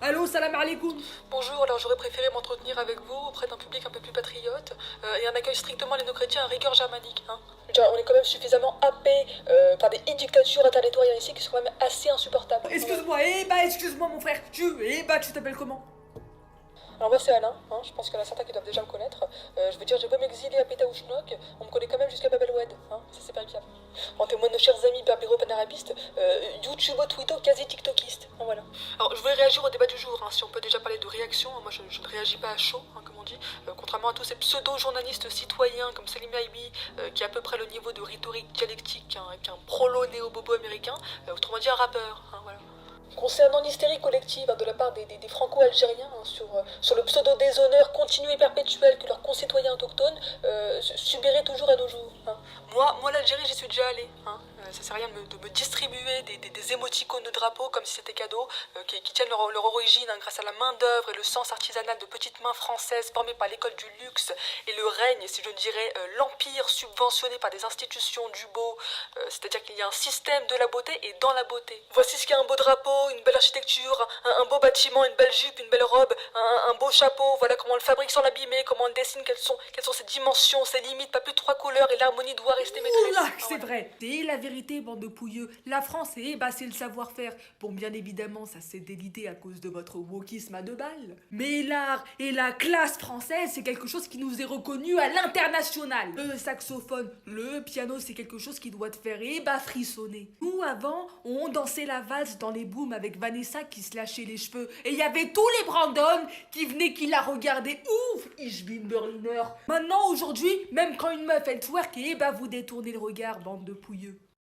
Allô, salam alaikum. Bonjour, alors j'aurais préféré m'entretenir avec vous auprès d'un public un peu plus patriote et un accueil strictement léno-chrétien à rigueur germanique. Hein. Je veux dire, on est quand même suffisamment happé par des dictatures internétoires ici qui sont quand même assez insupportables. Excuse-moi, excuse-moi mon frère. Tu t'appelles comment? Alors moi c'est Alain, hein, je pense qu'il y en a certains qui doivent déjà me connaître. Je veux dire, j'ai beau m'exiler à Pétaouchnok, on me connaît quand même jusqu'à Babelwed, hein, ça c'est pas bien. En témoin de nos chers amis berbéro panarabistes, YouTubo, Twito, quasi TikTokistes. Hein, voilà. Alors je voulais réagir au débat du jour, hein, si on peut déjà parler de réaction. Moi je ne réagis pas à chaud, hein, comme on dit, contrairement à tous ces pseudo-journalistes citoyens comme Salim Aibi, qui a à peu près le niveau de rhétorique dialectique qu'un prolo néo-bobo américain, autrement dit un rappeur. Hein, voilà. Concernant l'hystérie collective de la part des franco-algériens sur le pseudo-déshonneur continu et perpétuel que leurs concitoyens autochtones subiraient toujours à nos jours. Hein. Moi l'Algérie, j'y suis déjà allé. Hein. Ça sert à rien de me distribuer des émoticônes de drapeaux comme si c'était cadeau, qui tiennent leur origine hein, grâce à la main-d'œuvre et le sens artisanal de petites mains françaises formées par l'école du luxe et le règne, si je dirais, l'empire subventionné par des institutions du beau. C'est-à-dire qu'il y a un système de la beauté et dans la beauté. Voici ce qu'est un beau drapeau, une belle architecture, un beau bâtiment, une belle jupe, une belle robe, un beau chapeau. Voilà comment on le fabrique sans l'abîmer, comment on le dessine, quelles sont ses dimensions, ses limites, pas plus de 3 couleurs et l'harmonie doit rester maîtresse. Oula, c'est vrai. C'est la vérité, bande de pouilleux. La France, c'est le savoir-faire. Bon, bien évidemment, ça s'est délité à cause de votre wokisme à deux balles. Mais l'art et la classe française, c'est quelque chose qui nous est reconnu à l'international. Le saxophone, le piano, c'est quelque chose qui doit te faire frissonner. Nous, avant, on dansait la valse dans les booms avec Vanessa qui se lâchait les cheveux. Et il y avait tous les Brandon qui venaient, qui la regardaient. Ouf, ich bin Berliner. Maintenant, aujourd'hui, même quand une meuf, elle twerk, vous détournez le regard, bande de pouilleux.